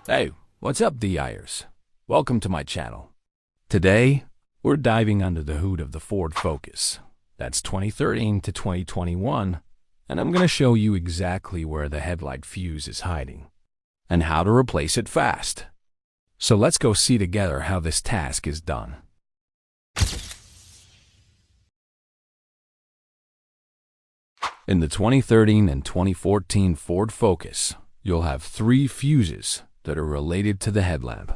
Hey, what's up, DIers? Welcome to my channel. Today, we're diving under the hood of the Ford Focus. That's 2013 to 2021, and I'm going to show you exactly where the headlight fuse is hiding and how to replace it fast. So let's go see together how this task is done. In the 2013 and 2014 Ford Focus, you'll have 3 fuses that are related to the headlamp.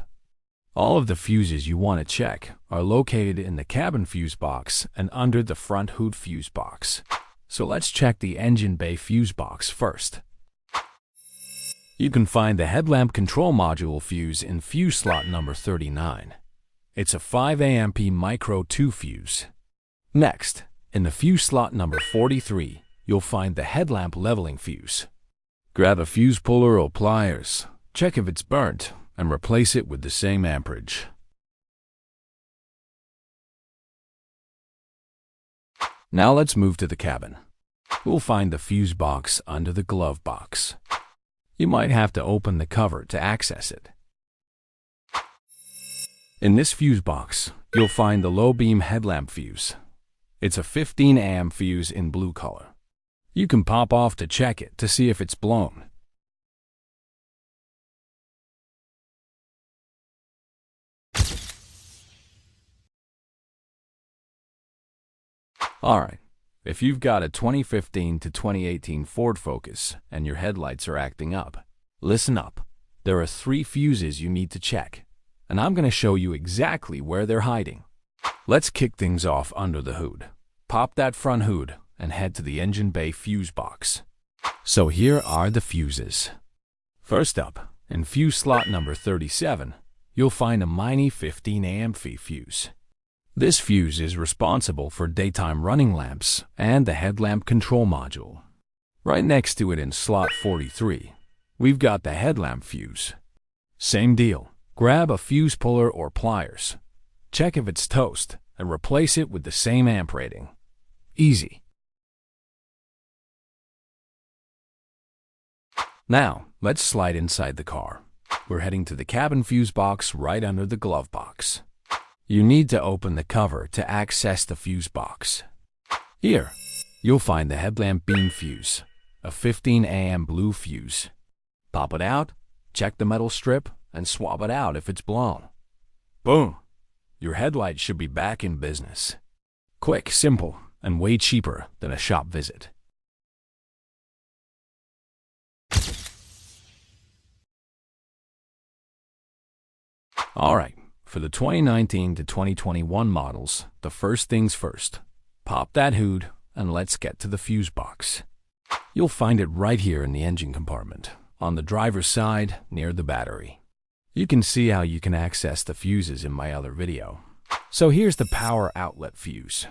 All of the fuses you want to check are located in the cabin fuse box and under the front hood fuse box. So let's check the engine bay fuse box first. You can find the headlamp control module fuse in fuse slot number 39. It's a 5 amp micro 2 fuse. Next, in the fuse slot number 43, you'll find the headlamp leveling fuse. Grab a fuse puller or pliers, check if it's burnt, and replace it with the same amperage. Now let's move to the cabin. We'll find the fuse box under the glove box. You might have to open the cover to access it. In this fuse box, you'll find the low beam headlamp fuse. It's a 15 amp fuse in blue color. You can pop off to check it to see if it's blown. Alright, if you've got a 2015 to 2018 Ford Focus and your headlights are acting up, listen up. There are 3 fuses you need to check, and I'm going to show you exactly where they're hiding. Let's kick things off under the hood. Pop that front hood and head to the engine bay fuse box. So here are the fuses. First up, in fuse slot number 37, you'll find a mini 15 amp fuse. This fuse is responsible for daytime running lamps and the headlamp control module. Right next to it in slot 43, we've got the headlamp fuse. Same deal. Grab a fuse puller or pliers. Check if it's toast and replace it with the same amp rating. Easy. Now, let's slide inside the car. We're heading to the cabin fuse box right under the glove box. You need to open the cover to access the fuse box. Here, you'll find the headlamp beam fuse, a 15 amp blue fuse. Pop it out, check the metal strip, and swap it out if it's blown. Boom! Your headlight should be back in business. Quick, simple, and way cheaper than a shop visit. Alright. For the 2019 to 2021 models, the first things first. Pop that hood and let's get to the fuse box. You'll find it right here in the engine compartment, on the driver's side near the battery. You can see how you can access the fuses in my other video. So here's the power outlet fuse.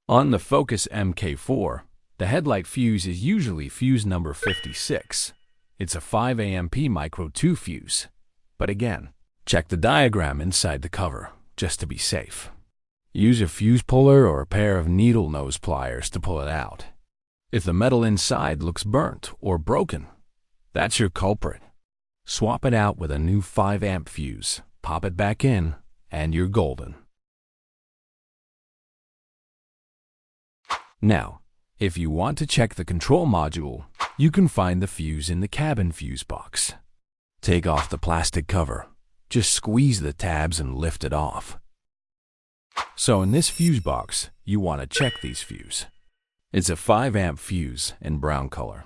On the Focus MK3, the headlight fuse is usually fuse number 56. It's a 5 amp micro 2 fuse. But again, check the diagram inside the cover, just to be safe. Use a fuse puller or a pair of needle nose pliers to pull it out. If the metal inside looks burnt or broken, that's your culprit. Swap it out with a new 5 amp fuse, pop it back in, and you're golden. Now, if you want to check the control module, you can find the fuse in the cabin fuse box. Take off the plastic cover. Just squeeze the tabs and lift it off. So in this fuse box, you want to check these fuses. It's a 5 amp fuse in brown color.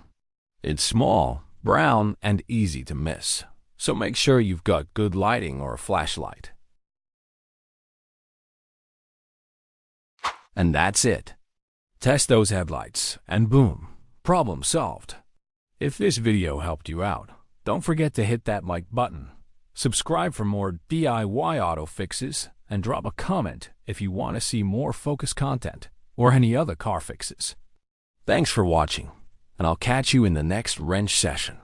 It's small, brown, and easy to miss, so make sure you've got good lighting or a flashlight. And that's it. Test those headlights, and boom, problem solved. If this video helped you out, don't forget to hit that like button. Subscribe for more DIY auto fixes, and drop a comment if you want to see more Focus content or any other car fixes. Thanks for watching, and I'll catch you in the next wrench session.